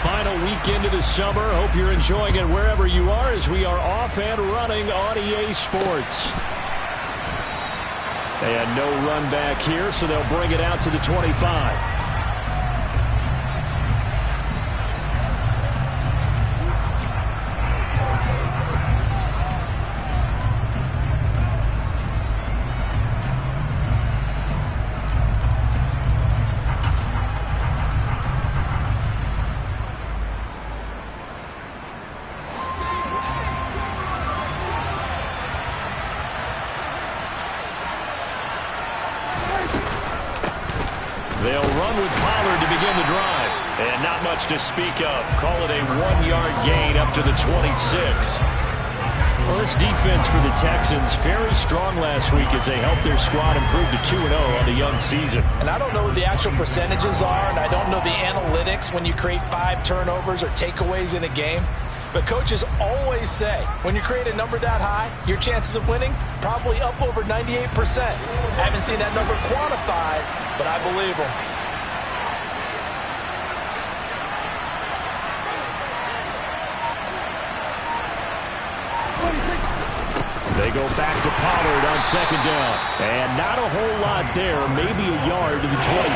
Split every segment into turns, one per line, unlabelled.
final weekend of the summer. Hope you're enjoying it wherever you are as we are off and running on EA Sports. And no run back here, so they'll bring it out to the 25. They'll run with Pollard to begin the drive. And not much to speak of. Call it a 1-yard gain up to the 26. Well, this defense for the Texans, very strong last week as they helped their squad improve to 2-0 on the young season.
And I don't know what the actual percentages are, and I don't know the analytics when you create 5 turnovers or takeaways in a game. But coaches always say, when you create a number that high, your chances of winning probably up over 98%. I haven't seen that number quantified, but I believe them.
They go back to Pollard on second down. And not a whole lot there, maybe a yard to the 27.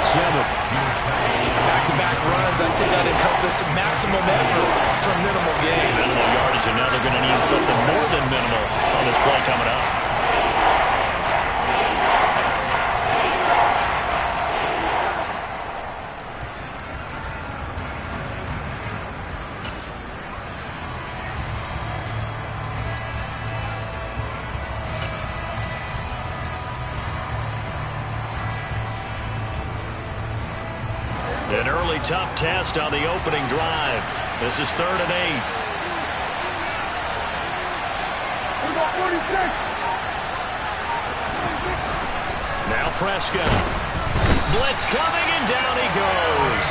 Back-to-back runs, I'd say that encompassed maximum effort for minimal gain.
Minimal yardage, and now they're going to need something more than minimal on this play coming up. An early tough test on the opening drive. This is 3rd and 8. Now Prescott. Blitz coming, and down he goes.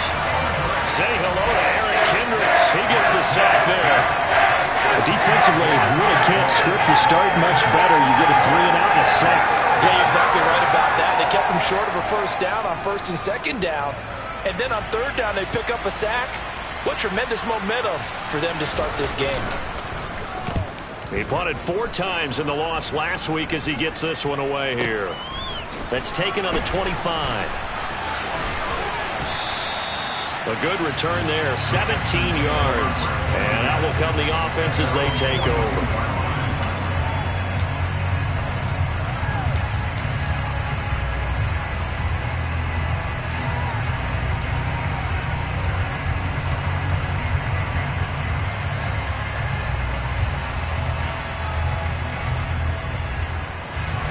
Say hello to Eric Kendricks. He gets the sack there. Defensively, you really can't script the start much better. You get a 3-and-out and a sack.
Yeah, you're exactly right about that. They kept him short of a first down on 1st and 2nd down. And then on 3rd down, they pick up a sack. What tremendous momentum for them to start this game.
He punted 4 times in the loss last week as he gets this one away here. That's taken on the 25. A good return there, 17 yards. And out will come the offense as they take over.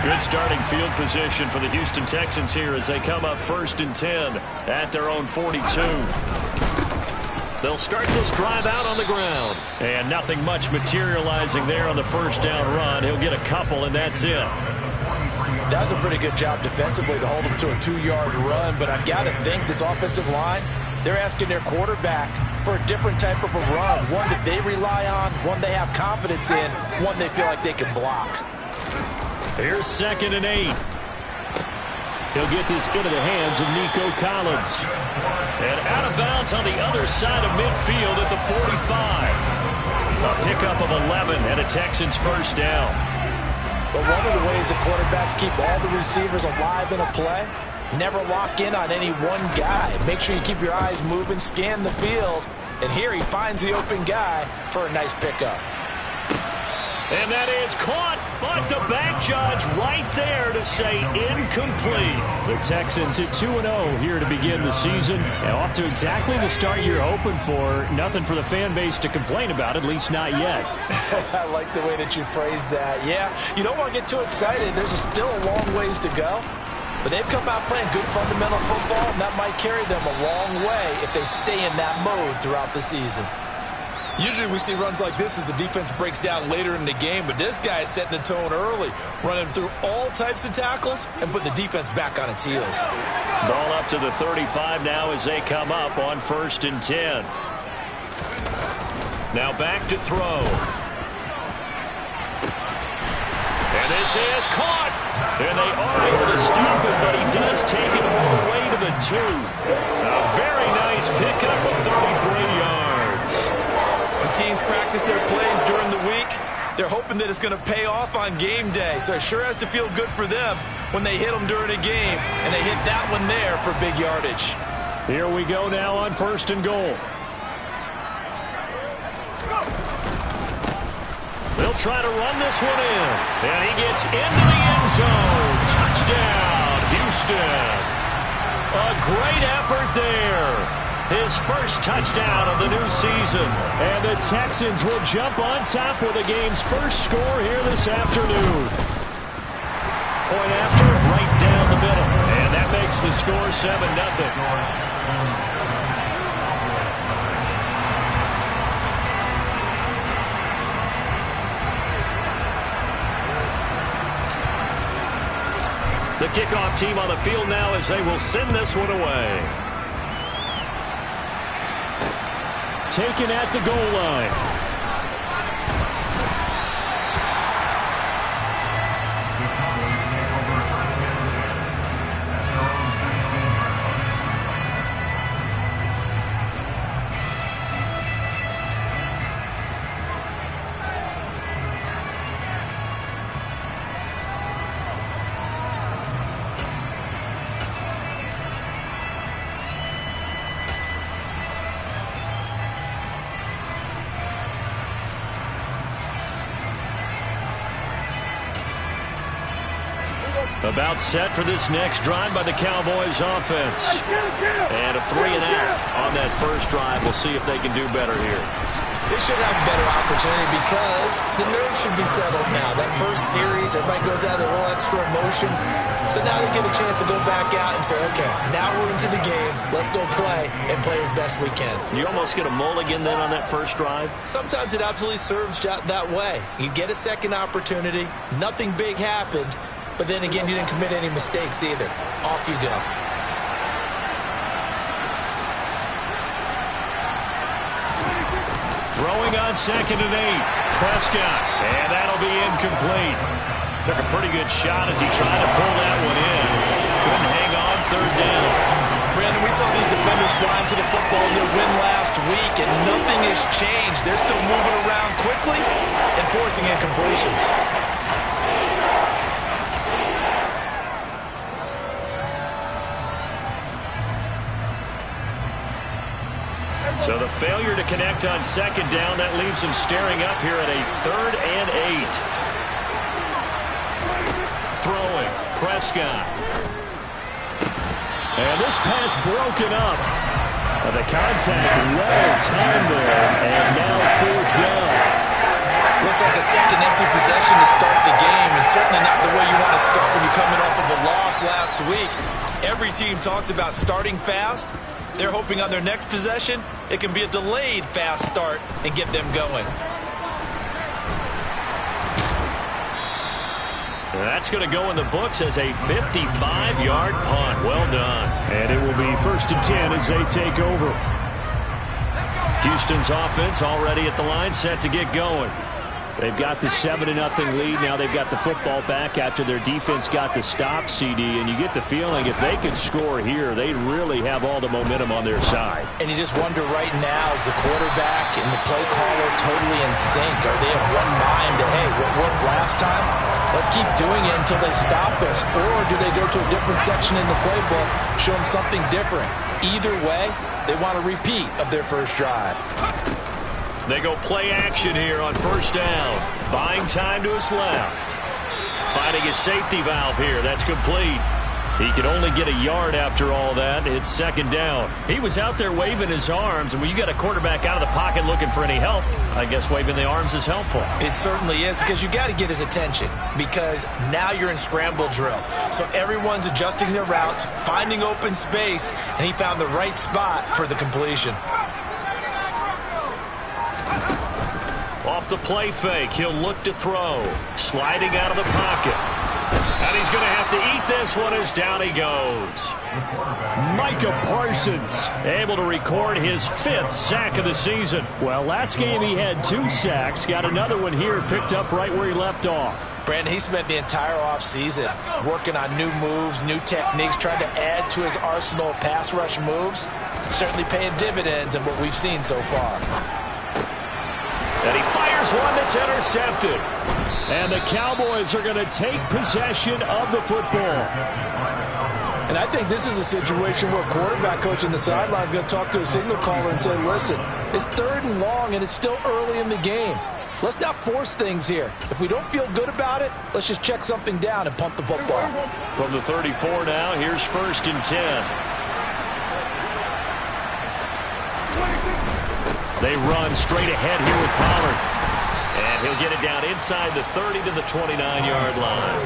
Good starting field position for the Houston Texans here as they come up 1st and 10 at their own 42. They'll start this drive out on the ground. And nothing much materializing there on the 1st down run. He'll get a couple, and that's it.
That was a pretty good job defensively to hold him to a 2-yard run. But I've got to think this offensive line, they're asking their quarterback for a different type of a run. One that they rely on, one they have confidence in, one they feel like they can block.
Here's 2nd and 8. He'll get this into the hands of Nico Collins. And out of bounds on the other side of midfield at the 45. A pickup of 11 and a Texans 1st down.
But one of the ways that quarterbacks keep all the receivers alive in a play, never lock in on any one guy. Make sure you keep your eyes moving, scan the field. And here he finds the open guy for a nice pickup.
And that is caught, but the back judge right there to say incomplete. The Texans at 2-0 here to begin the season. And off to exactly the start you're hoping for. Nothing for the fan base to complain about, at least not yet.
I like the way that you phrased that. Yeah, you don't want to get too excited. There's still a long ways to go. But they've come out playing good fundamental football, and that might carry them a long way if they stay in that mode throughout the season.
Usually we see runs like this as the defense breaks down later in the game, but this guy is setting the tone early, running through all types of tackles and putting the defense back on its heels.
Ball up to the 35 now as they come up on 1st and 10. Now back to throw. And this is caught. And they are able to stop it, but he does take it all the way to the 2. A very nice pickup of 33 yards.
teams practice their plays during the week, they're hoping that it's going to pay off on game day. So it sure has to feel good for them when they hit them during a game, and they hit that one there for big yardage.
Here we go now on 1st and goal. They'll try to run this one in. And he gets into the end zone. Touchdown, Houston. A great effort there. His first touchdown of the new season. And the Texans will jump on top with the game's first score here this afternoon. Point after, right down the middle. And that makes the score 7-0. The kickoff team on the field now as they will send this one away. Taken at the goal line. About set for this next drive by the Cowboys offense. And a 3-and-out on that first drive. We'll see if they can do better here.
They should have a better opportunity because the nerves should be settled now. That first series, everybody goes out with a little extra emotion. So now they get a chance to go back out and say, okay, now we're into the game. Let's go play and play as best we can.
You almost get a mulligan then on that first drive?
Sometimes it absolutely serves that way. You get a second opportunity. Nothing big happened. But then again, you didn't commit any mistakes either. Off you go.
Throwing on 2nd and 8. Prescott. And that'll be incomplete. Took a pretty good shot as he tried to pull that one in. Couldn't hang on 3rd down.
Brandon, we saw these defenders flying to the football in their win last week, and nothing has changed. They're still moving around quickly and forcing incompletions.
So the failure to connect on 2nd down, that leaves them staring up here at a 3rd and 8. Throwing, Prescott. And this pass broken up. The contact well timed there, and now 4th down.
Looks like a second empty possession to start the game, and certainly not the way you want to start when you're coming off of a loss last week. Every team talks about starting fast. They're hoping on their next possession, it can be a delayed fast start and get them going.
That's going to go in the books as a 55-yard punt. Well done. And it will be 1st and 10 as they take over. Houston's offense already at the line, set to get going. They've got the 7-0 lead. Now they've got the football back after their defense got the stop, CD. And you get the feeling if they can score here, they really have all the momentum on their side.
And you just wonder right now, is the quarterback and the play caller totally in sync? Are they of one mind that, hey, what worked last time? Let's keep doing it until they stop us. Or do they go to a different section in the playbook, show them something different? Either way, they want a repeat of their first drive.
They go play action here on 1st down. Buying time to his left. Finding his safety valve here. That's complete. He could only get a yard after all that. It's 2nd down. He was out there waving his arms, and when you got a quarterback out of the pocket looking for any help, I guess waving the arms is helpful.
It certainly is, because you got to get his attention, because now you're in scramble drill. So everyone's adjusting their routes, finding open space, and he found the right spot for the completion.
Off the play fake, he'll look to throw. Sliding out of the pocket. And he's going to have to eat this one as down he goes. Micah Parsons able to record his 5th sack of the season. Well, last game he had 2 sacks. Got another one here picked up right where he left off.
Brandon, he spent the entire offseason working on new moves, new techniques, trying to add to his arsenal of pass rush moves. Certainly paying dividends in what we've seen so far.
And he fires one that's intercepted. And the Cowboys are going to take possession of the football.
And I think this is a situation where quarterback coach in the sideline is going to talk to a signal caller and say, listen, it's 3rd and long and it's still early in the game. Let's not force things here. If we don't feel good about it, let's just check something down and punt the football.
From the 34 now, here's 1st and 10. They run straight ahead here with Pollard. And he'll get it down inside the 30 to the 29-yard line.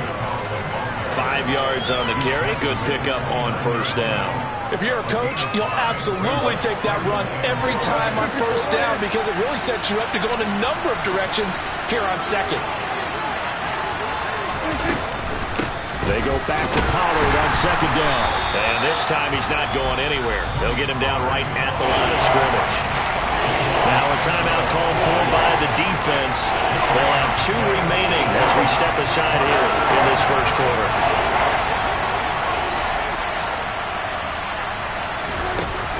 5 yards on the carry. Good pickup on 1st down.
If you're a coach, you'll absolutely take that run every time on 1st down because it really sets you up to go in a number of directions here on 2nd.
They go back to Pollard on 2nd down. And this time he's not going anywhere. They'll get him down right at the line of scrimmage. Now a timeout called for by the defense. They'll have 2 remaining as we step aside here in this 1st quarter.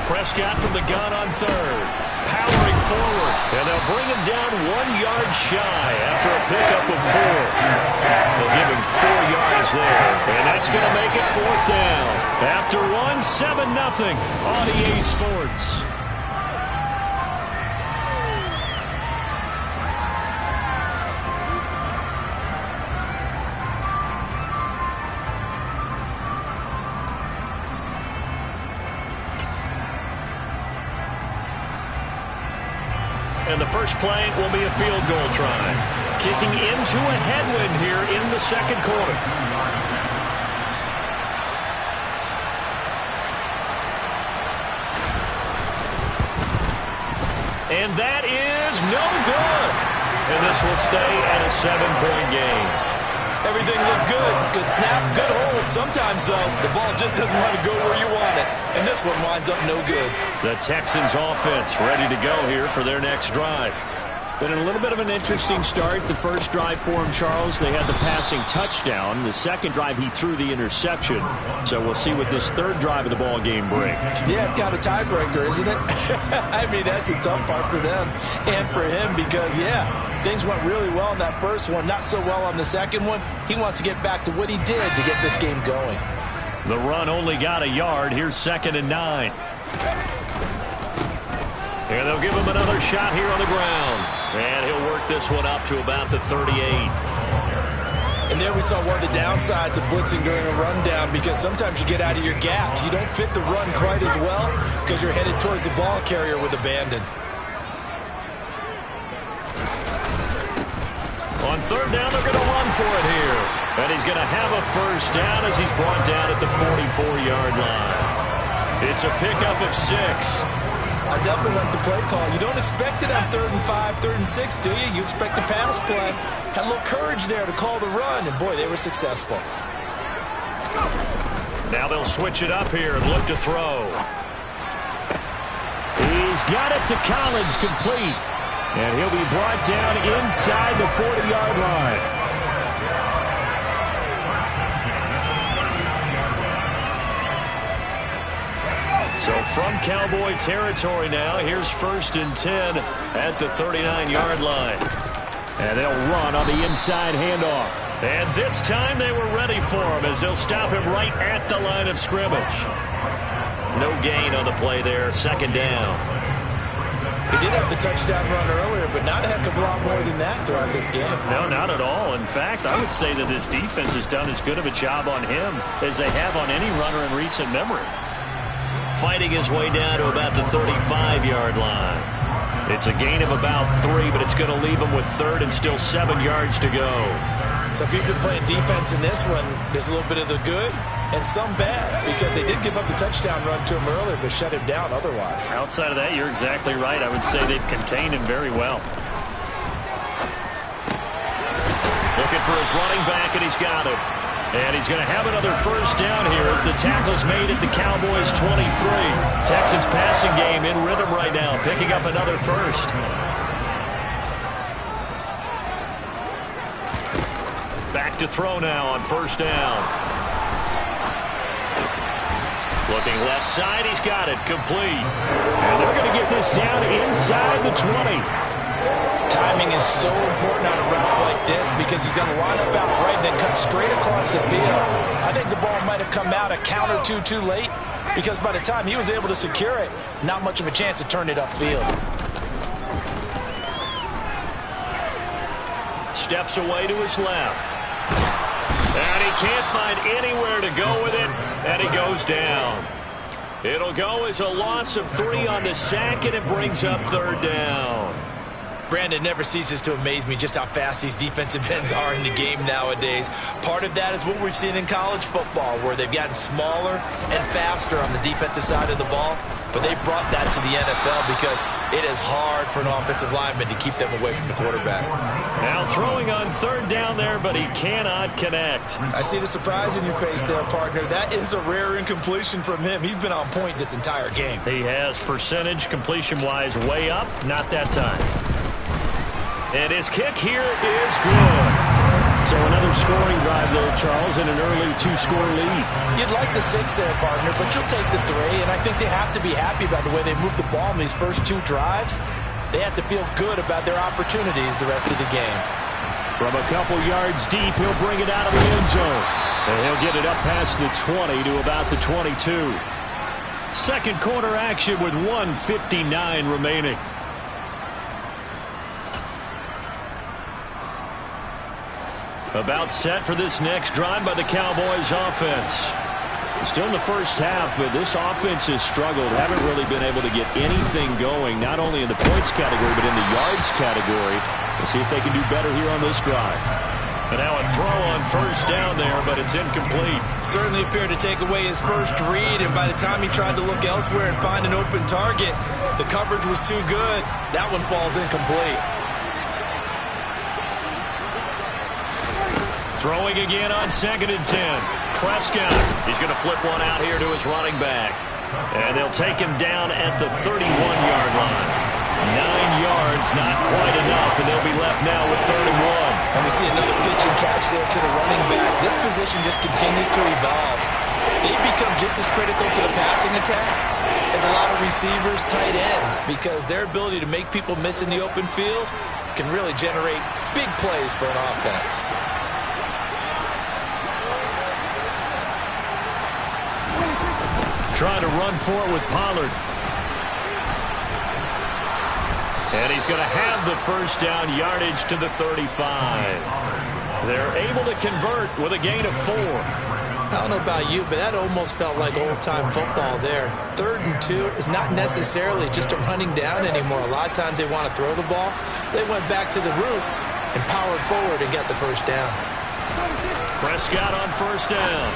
Prescott from the gun on 3rd. Powering forward. And they'll bring him down 1 yard shy after a pickup of 4. They'll give him 4 yards there. And that's going to make it 4th down. After 1, 7-0 on EA Sports. And the first play will be a field goal try. Kicking into a headwind here in the 2nd quarter. And that is no good. And this will stay at a 7-point game.
Everything looked good. Good snap, good hold. Sometimes, though, the ball just doesn't want to go where you want it. And this one winds up no good. The
Texans offense ready to go here for their next drive.
Been a little bit of an interesting start. The first drive for him, Charles, they had the passing touchdown. The second drive, he threw the interception. So we'll see what this 3rd drive of the ball game brings.
Yeah, it's kind of a tiebreaker, isn't it? I mean, that's the tough part for them and for him because, yeah, things went really well in that first one, not so well on the second one. He wants to get back to what he did to get this game going.
The run only got a yard. Here's 2nd and 9. And they'll give him another shot here on the ground. And he'll work this one up to about the 38.
And there we saw one of the downsides of blitzing during a rundown because sometimes you get out of your gaps. You don't fit the run quite as well because you're headed towards the ball carrier with abandon.
On 3rd down, they're going to run for it here. And he's going to have a 1st down as he's brought down at the 44-yard line. It's a pickup of 6.
I definitely like the play call. You don't expect it on 3rd and 5, 3rd and 6, do you? You expect a pass play. Had a little courage there to call the run, and boy, they were successful.
Now they'll switch it up here and look to throw. He's got it to Collins, complete. And he'll be brought down inside the 40-yard line. So from Cowboy territory now, here's 1st and 10 at the 39-yard line. And they'll run on the inside handoff. And this time they were ready for him as they'll stop him right at the line of scrimmage. No gain on the play there, 2nd down.
He did have the touchdown run earlier, but not a heck of a lot more than that throughout this game.
No, not at all. In fact, I would say that this defense has done as good of a job on him as they have on any runner in recent memory. Fighting his way down to about the 35-yard line. It's a gain of about 3, but it's going to leave him with 3rd and still 7 yards to go.
So if you've been playing defense in this one, there's a little bit of the good and some bad because they did give up the touchdown run to him earlier but shut him down otherwise.
Outside of that, you're exactly right. I would say they've contained him very well. Looking for his running back, and he's got it. And he's going to have another 1st down here as the tackle's made at the Cowboys' 23. Texans passing game in rhythm right now, picking up another 1st. Back to throw now on 1st down. Looking left side, he's got it, complete. And they're going to get this down inside the 20.
Timing is so important on a route like this because he's going to line up out right and then cut straight across the field. I think the ball might have come out a count or two too late because by the time he was able to secure it, not much of a chance to turn it upfield.
Steps away to his left. And he can't find anywhere to go with it, and he goes down. It'll go as a loss of 3 on the sack, and it brings up 3rd down.
Brandon, never ceases to amaze me just how fast these defensive ends are in the game nowadays. Part of that is what we've seen in college football, where they've gotten smaller and faster on the defensive side of the ball. But they brought that to the NFL because it is hard for an offensive lineman to keep them away from the quarterback.
Now throwing on 3rd down there, but he cannot connect.
I see the surprise in your face there, partner. That is a rare incompletion from him. He's been on point this entire game.
He has percentage completion-wise way up, not that time. And his kick here is good.
So another scoring drive there, Charles, and an early 2-score lead.
You'd like the 6 there, partner, but you'll take the 3, and I think they have to be happy about the way they moved the ball in these first 2 drives. They have to feel good about their opportunities the rest of the game.
From a couple yards deep, he'll bring it out of the end zone. And he'll get it up past the 20 to about the 22.
Second quarter action with 1:59 remaining. About set for this next drive by the Cowboys offense.
Still in the first half, but this offense has struggled. Haven't really been able to get anything going, not only in the points category, but in the yards category. We'll see if they can do better here on this drive.
And now a throw on 1st down there, but it's incomplete.
Certainly appeared to take away his first read, and by the time he tried to look elsewhere and find an open target, the coverage was too good. That one falls incomplete.
Throwing again on 2nd and 10. Prescott. He's going to flip one out here to his running back. And they'll take him down at the 31-yard line. 9 yards, not quite enough, and they'll be left now with 3rd and 1.
And we see another pitch and catch there to the running back. This position just continues to evolve. They become just as critical to the passing attack as a lot of receivers, tight ends, because their ability to make people miss in the open field can really generate big plays for an offense.
Trying to run for it with Pollard. And he's going to have the 1st down, yardage to the 35. They're able to convert with a gain of 4.
I don't know about you, but that almost felt like old-time football there. 3rd and 2 is not necessarily just a running down anymore. A lot of times they want to throw the ball. They went back to the roots and powered forward and got the 1st down.
Prescott on 1st down.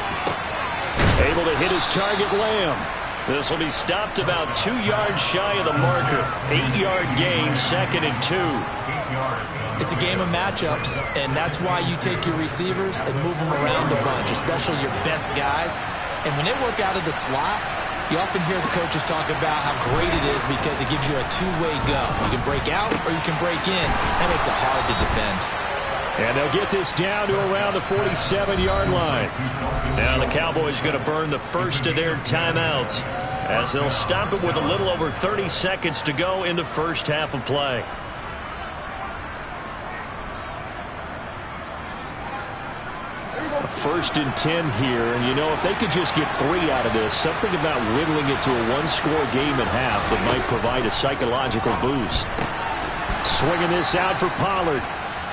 Able to hit his target, Lamb. This will be stopped about 2 yards shy of the marker. 8-yard gain, 2nd and 2.
It's a game of matchups, and that's why you take your receivers and move them around a bunch, especially your best guys. And when they work out of the slot, you often hear the coaches talk about how great it is because it gives you a 2-way go. You can break out or you can break in. That makes it hard to defend.
And they'll get this down to around the 47-yard line.
Now the Cowboys going to burn the first of their timeouts as they'll stop it with a little over 30 seconds to go in the first half of play.
First and 10 here, and you know, if they could just get 3 out of this, something about whittling it to a 1-score game at half that might provide a psychological boost. Swinging this out for Pollard,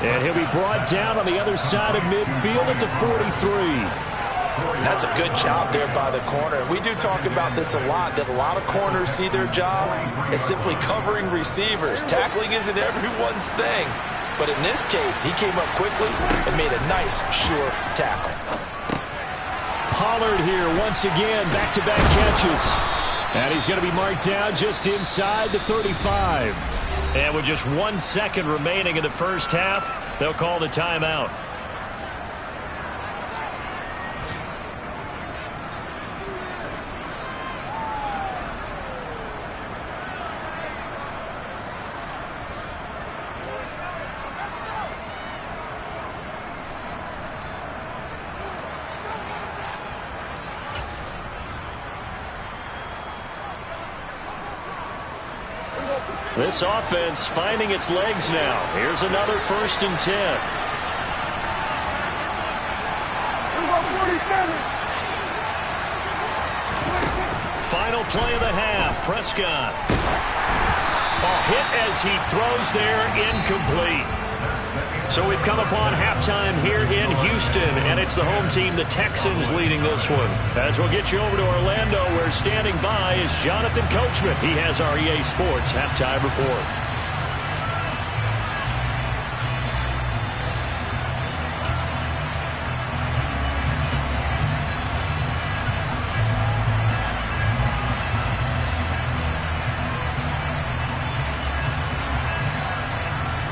and he'll be brought down on the other side of midfield at the 43.
That's a good job there by the corner. We do talk about this a lot, that a lot of corners see their job as simply covering receivers. Tackling isn't everyone's thing. But in this case, he came up quickly and made a nice, sure tackle.
Pollard here once again, back-to-back catches. And he's going to be marked down just inside the 35.
And with just 1 second remaining in the first half, they'll call the timeout. This offense finding its legs now. Here's another 1st and 10. Final play of the half. Prescott. A hit as he throws there, incomplete. So we've come upon halftime here in Houston, and it's the home team, the Texans, leading this one. As we'll get you over to Orlando, where standing by is Jonathan Coachman. He has our EA Sports halftime report.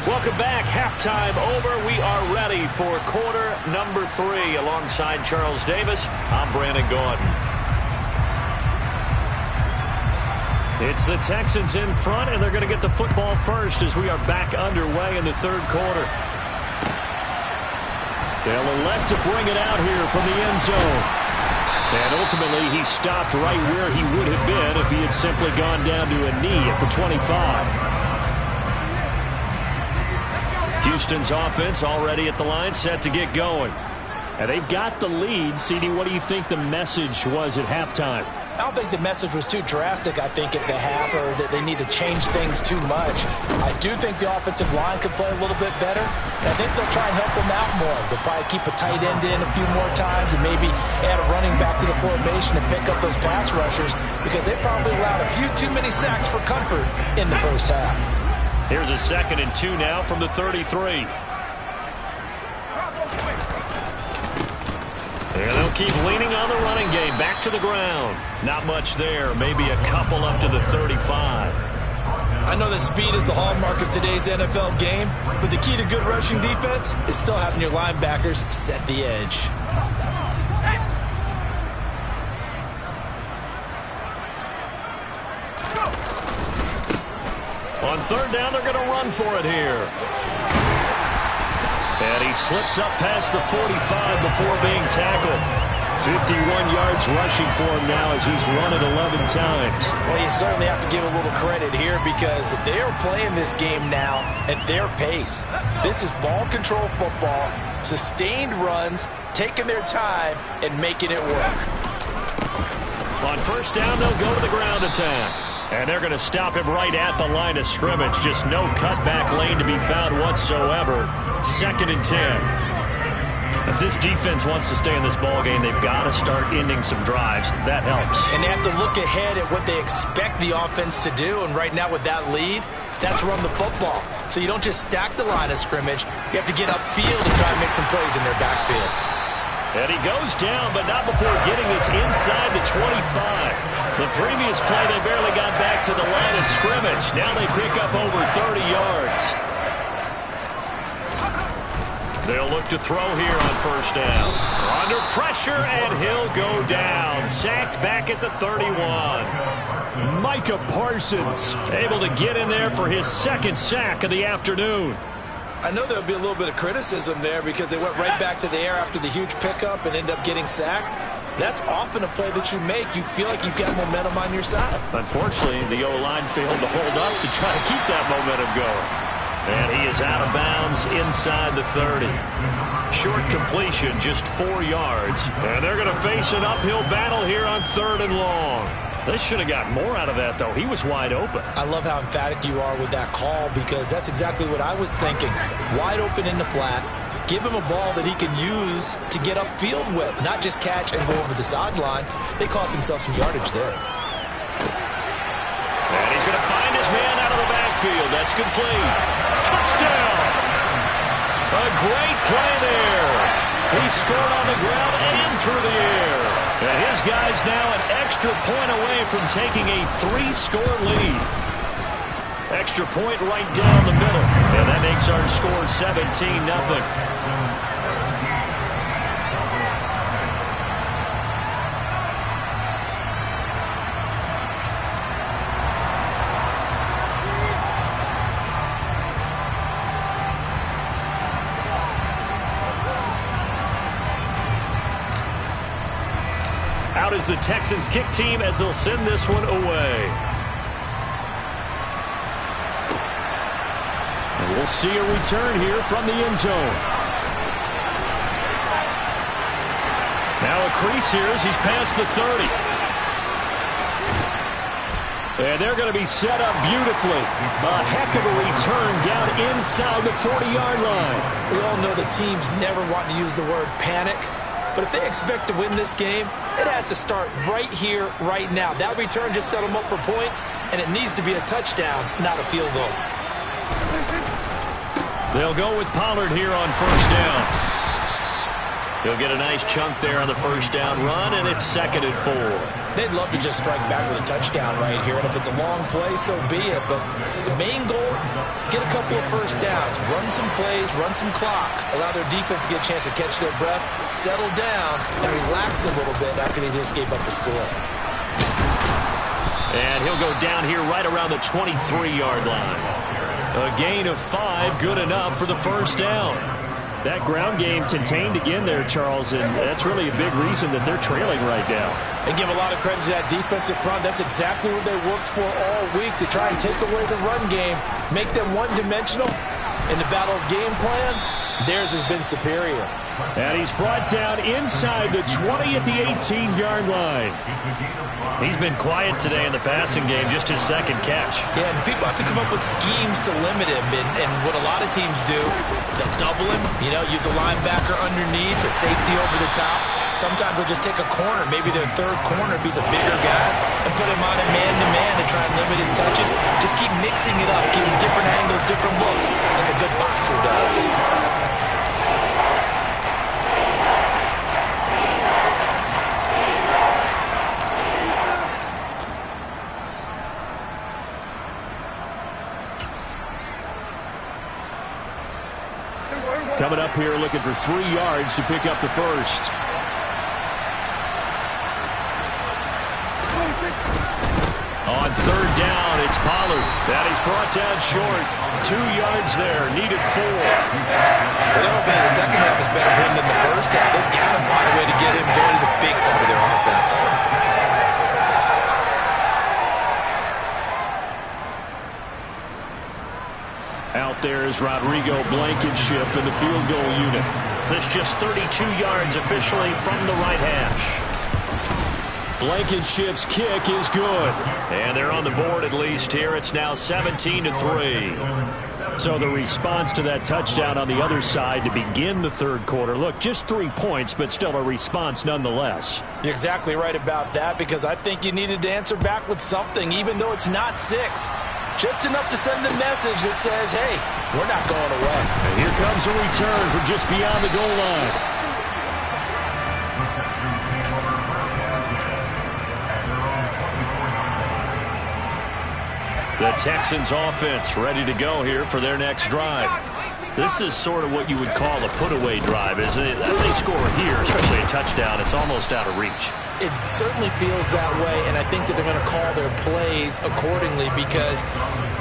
Welcome back. Halftime over. We are ready for quarter number 3. Alongside Charles Davis, I'm Brandon Gaudin. It's the Texans in front, and they're going to get the football first as we are back underway in the 3rd quarter. They'll elect to bring it out here from the end zone. And ultimately, he stopped right where he would have been if he had simply gone down to a knee at the 25. Houston's offense already at the line, set to get going. And they've got the lead. CD, what do you think the message was at halftime?
I don't think the message was too drastic, I think, at the half, or that they need to change things too much. I do think the offensive line could play a little bit better. I think they'll try and help them out more. They'll probably keep a tight end in a few more times and maybe add a running back to the formation and pick up those pass rushers, because they probably allowed a few too many sacks for comfort in the first half.
Here's a 2nd and 2 now from the 33. And they'll keep leaning on the running game. Back to the ground. Not much there. Maybe a couple up to the 35.
I know that speed is the hallmark of today's NFL game, but the key to good rushing defense is still having your linebackers set the edge.
On 3rd down, they're going to run for it here. And he slips up past the 45 before being tackled. 51 yards rushing for him now as he's run it 11 times.
Well, you certainly have to give a little credit here, because they are playing this game now at their pace. This is ball control football, sustained runs, taking their time, and making it work.
On 1st down, they'll go to the ground attack. And they're going to stop him right at the line of scrimmage. Just no cutback lane to be found whatsoever. 2nd and 10. If this defense wants to stay in this ballgame, they've got to start ending some drives. That helps.
And they have to look ahead at what they expect the offense to do. And right now with that lead, that's run the football. So you don't just stack the line of scrimmage. You have to get upfield and try to make some plays in their backfield.
And he goes down, but not before getting us inside the 25. The previous play, they barely got back to the line of scrimmage. Now they pick up over 30 yards. They'll look to throw here on 1st down. Under pressure, and he'll go down. Sacked back at the 31. Micah Parsons able to get in there for his 2nd sack of the afternoon.
I know there'll be a little bit of criticism there because they went right back to the air after the huge pickup and end up getting sacked. That's often a play that you make. You feel like you've got momentum on your side.
Unfortunately, the O-line failed to hold up to try to keep that momentum going. And he is out of bounds inside the 30. Short completion, just 4 yards. And they're going to face an uphill battle here on 3rd and long. They should have got more out of that, though. He was wide open.
I love how emphatic you are with that call, because that's exactly what I was thinking. Wide open in the flat. Give him a ball that he can use to get upfield with, not just catch and go over the sideline. They cost themselves some yardage there.
And he's going to find his man out of the backfield. That's complete. Touchdown! A great play there. He scored on the ground and through the air. And his guy's now an extra point away from taking a 3-score lead. Extra point right down the middle. And that makes our score 17-0. Out is the Texans kick team as they'll send this one away.
We'll see a return here from the end zone. Now a crease here as he's past the 30. And they're going to be set up beautifully. A heck of a return down inside the 40-yard line.
We all know the teams never want to use the word panic. But if they expect to win this game, it has to start right here, right now. That return just set them up for points, and it needs to be a touchdown, not a field goal.
They'll go with Pollard here on first down. He'll get a nice chunk there on the first down run, and it's 2nd and 4.
They'd love to just strike back with a touchdown right here, and if it's a long play, so be it. But the main goal, get a couple of first downs, run some plays, run some clock, allow their defense to get a chance to catch their breath, settle down, and relax a little bit after they just gave up the score.
And he'll go down here right around the 23-yard line. A gain of 5, good enough for the first down. That ground game contained again there, Charles, and that's really a big reason that they're trailing right now.
They give a lot of credit to that defensive front. That's exactly what they worked for all week, to try and take away the run game, make them one-dimensional. In the battle of game plans, theirs has been superior.
And he's brought down inside the 20 at the 18-yard line. He's been quiet today in the passing game, just his second catch.
Yeah, and people have to come up with schemes to limit him. And what a lot of teams do, they'll double him, use a linebacker underneath, a safety over the top. Sometimes they'll just take a corner, maybe their third corner if he's a bigger guy, and put him on a man-to-man and try and limit his touches. Just keep mixing it up, give him different angles, different looks, like a good boxer does.
Coming up here looking for 3 yards to pick up the first. On third down, it's Pollard. That is brought down short. 2 yards there, needed 4.
Well, that'll be the second half is better for him than the first half. They've got to find a way to get him going. He's a big part of their offense.
Out there is Rodrigo Blankenship in the field goal unit. That's just 32 yards officially from the right hash. Blankenship's kick is good. And they're on the board at least here. It's now 17-3. So the response to that touchdown on the other side to begin the third quarter. Look, just 3 points, but still a response nonetheless.
You're exactly right about that, because I think you needed to answer back with something, even though it's not 6. Just enough to send a message that says, hey, we're not going away.
And here comes a return from just beyond the goal line. The Texans offense ready to go here for their next drive. This is sort of what you would call a put-away drive, isn't it? If they score here, especially a touchdown, it's almost out of reach.
It certainly feels that way, and I think that they're going to call their plays accordingly, because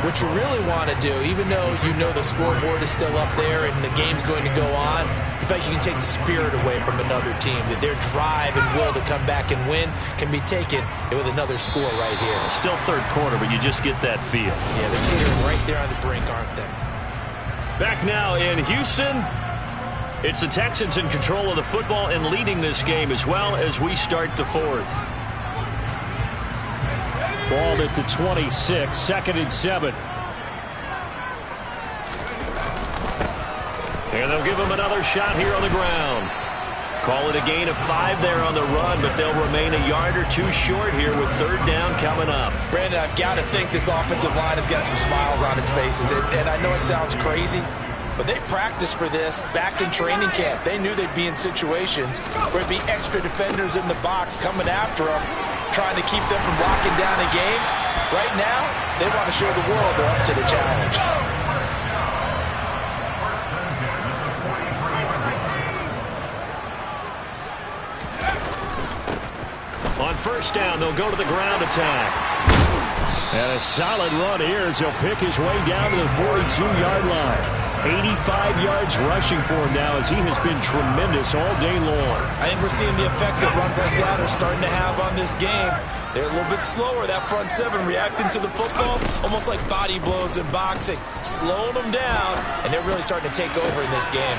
what you really want to do, even though you know the scoreboard is still up there and the game's going to go on, in fact, you can take the spirit away from another team, that their drive and will to come back and win can be taken with another score right here.
Still third quarter, but you just get that feel.
Yeah, they're teetering right there on the brink, aren't they?
Back now in Houston. It's the Texans in control of the football and leading this game as well as we start the fourth. Ball at the 26, 2nd and 7. And they'll give him another shot here on the ground. Call it a gain of 5 there on the run, but they'll remain a yard or 2 short here with third down coming up.
Brandon, I've got to think this offensive line has got some smiles on its faces. And I know it sounds crazy, but they practiced for this back in training camp. They knew they'd be in situations where it'd be extra defenders in the box coming after them, trying to keep them from locking down a game. Right now, they want to show the world they're up to the challenge.
On first down, they'll go to the ground attack. And a solid run here as he'll pick his way down to the 42-yard line. 85 yards rushing for him now as he has been tremendous all day long.
I think we're seeing the effect that runs like that are starting to have on this game. They're a little bit slower, that front seven, reacting to the football, almost like body blows in boxing, slowing them down, and they're really starting to take over in this game.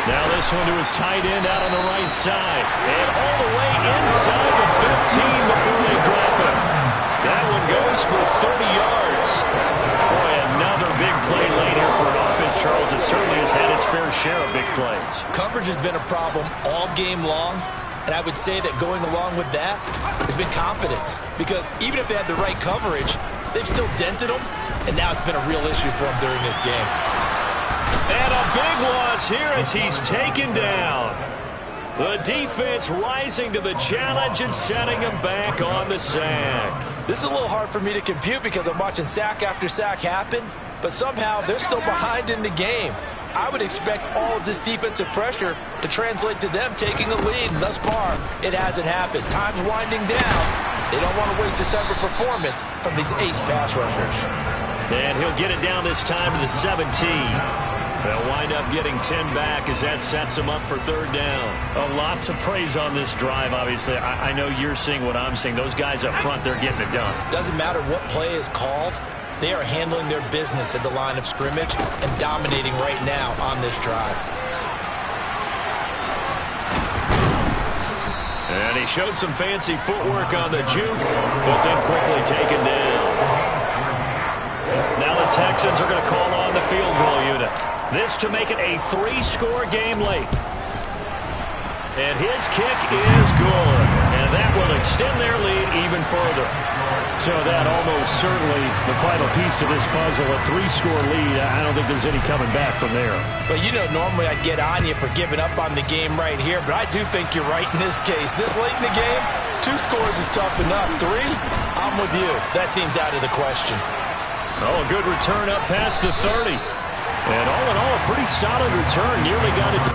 Now this one to his tight end out on the right side. And all the way inside the 15 before they drop him. That one goes for 30 yards. Boy, another big play late here for an offense, Charles. It certainly has had its fair share of big plays.
Coverage has been a problem all game long. And I would say that going along with that has been confidence. Because even if they had the right coverage, they've still dented them. And now it's been a real issue for them during this game.
And a big loss here as he's taken down. The defense rising to the challenge and setting him back on the sack.
This is a little hard for me to compute because I'm watching sack after sack happen. But somehow they're still behind in the game. I would expect all of this defensive pressure to translate to them taking a lead. And thus far, it hasn't happened. Time's winding down. They don't want to waste this type of performance from these ace pass rushers.
And he'll get it down this time to the 17. They'll wind up getting 10 back as that sets him up for third down. A lot to praise on this drive, obviously. I know you're seeing what I'm seeing. Those guys up front, they're getting it done.
Doesn't matter what play is called. They are handling their business at the line of scrimmage and dominating right now on this drive.
And he showed some fancy footwork on the juke, but then quickly taken down. Now the Texans are going to call on the field goal unit. This to make it a 3-score game late. And his kick is good. And that will extend their lead even further. So that almost certainly the final piece to this puzzle, a 3-score lead. I don't think there's any coming back from there.
But you know, normally I'd get on you for giving up on the game right here, but I do think you're right in this case. This late in the game, 2 scores is tough enough. 3, I'm with you. That seems out of the question.
Oh, a good return up past the 30. And all in all, a pretty solid return. Nearly got its...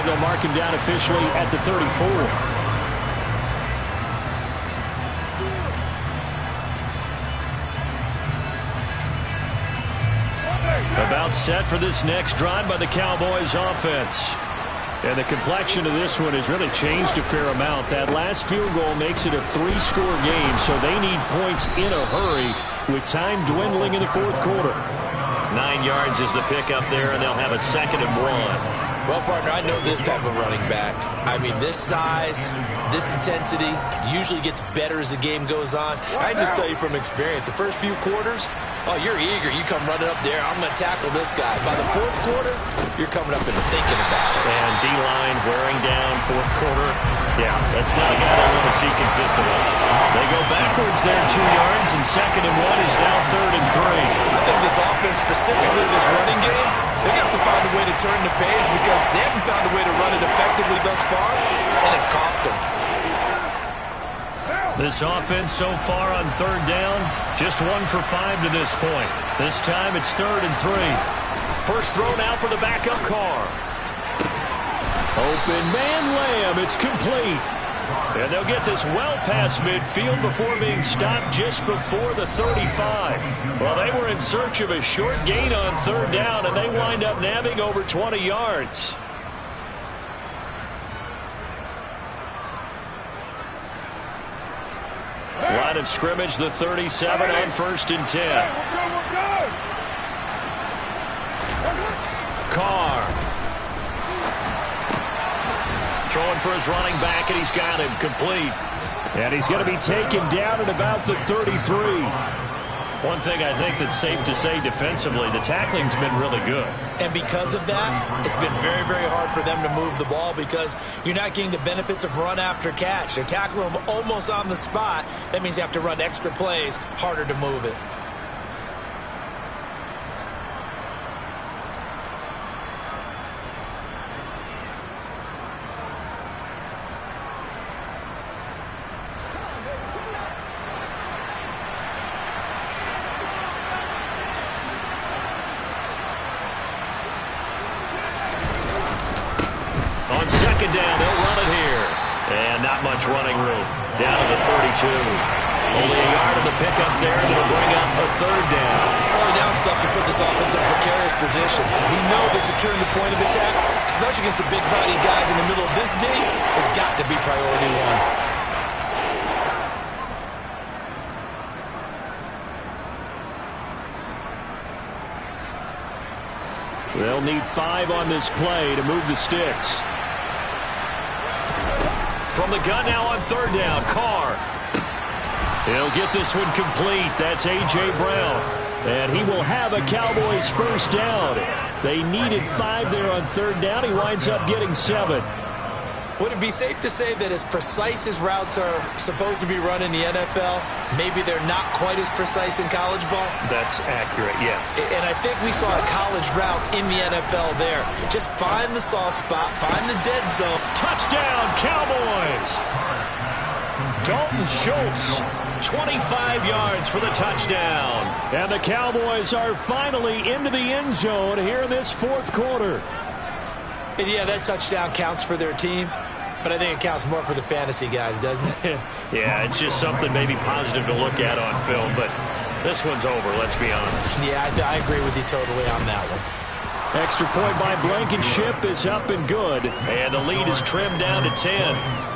They'll mark him down officially at the 34. About set for this next drive by the Cowboys offense. And the complexion of this one has really changed a fair amount. That last field goal makes it a 3-score game, so they need points in a hurry with time dwindling in the fourth quarter. 9 yards is the pickup there, and they'll have a 2nd and 1.
Well, partner, I know this type of running back. I mean, this size, this intensity usually gets better as the game goes on. I can just tell you from experience, the first few quarters, oh, you're eager. You come running up there, I'm going to tackle this guy. By the fourth quarter, you're coming up and thinking about it.
And D-line wearing down fourth quarter. Yeah, that's not a guy they want to see consistently. They go backwards there 2 yards, and 2nd and 1 is now 3rd and 3.
I think this offense, specifically this running game, they have to find a way to turn the page because they haven't found a way to run it effectively thus far, and it's cost them.
This offense so far on 3rd down, just 1 for 5 to this point. This time it's 3rd and 3. First throw now for the backup Carr. Open man Lamb, it's complete. And they'll get this well past midfield before being stopped just before the 35. Well, they were in search of a short gain on 3rd down, and they wind up nabbing over 20 yards. Line of scrimmage, the 37 on 1st and 10. Carr. Throwing for his running back, and he's got him complete. And he's going to be taken down at about the 33. One thing I think that's safe to say defensively, the tackling's been really good.
And because of that, it's been very, very hard for them to move the ball because you're not getting the benefits of run after catch. They're tackling them almost on the spot. That means you have to run extra plays, harder to move it.
second down. They'll run it here. And not much running room. Down to the 32. Only a yard on the pickup there, and it'll bring up a third down.
Early down stuff should put this offense in a precarious position. We know that securing the point of attack, especially against the big-bodied guys in the middle of this D, has got to be priority one.
They'll need 5 on this play to move the sticks.
From the gun now on third down, Carr. He'll get this one complete. That's A.J. Brown. And he will have a Cowboys first down. They needed 5 there on third down. He winds up getting 7.
Would it be safe to say that as precise as routes are supposed to be run in the NFL, maybe they're not quite as precise in college ball?
That's accurate, yeah.
And I think we saw a college route in the NFL there. Just find the soft spot, find the dead zone.
Touchdown, Cowboys! Dalton Schultz, 25 yards for the touchdown.
And the Cowboys are finally into the end zone here in this fourth quarter.
And yeah, that touchdown counts for their team, but I think it counts more for the fantasy guys, doesn't it?
Yeah, it's just something maybe positive to look at on film, but this one's over, let's be honest.
Yeah, I agree with you totally on that one.
Extra point by Blankenship is up and good.
And the lead is trimmed down to 10.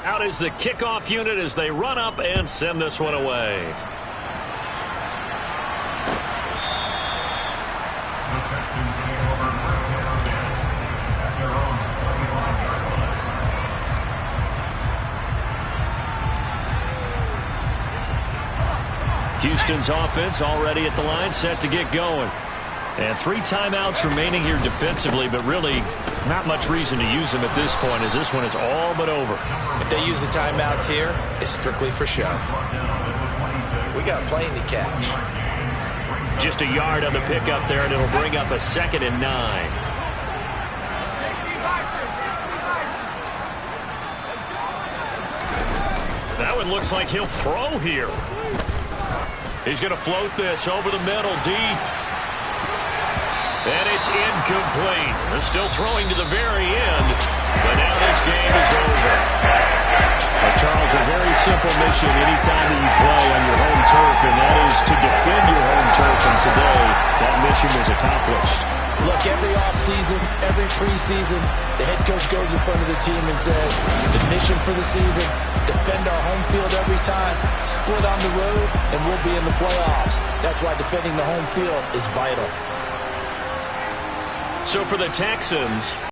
Out is the kickoff unit as they run up and send this one away. Houston's offense already at the line, set to get going. And 3 timeouts remaining here defensively, but really not much reason to use them at this point as this one is all but over.
If they use the timeouts here, it's strictly for show. We got a plane to catch.
Just a yard on the pickup there, and it'll bring up a 2nd and 9. That one looks like he'll throw here. He's going to float this over the middle, deep. And it's incomplete. They're still throwing to the very end, but now this game is over.
Well, Charles, a very simple mission anytime that you play on your home turf, and that is to defend your home turf. And today, that mission was accomplished.
Look, every offseason, every preseason, the head coach goes in front of the team and says, the mission for the season, defend our home field every time, split on the road, and we'll be in the playoffs. That's why defending the home field is vital.
So for the Texans,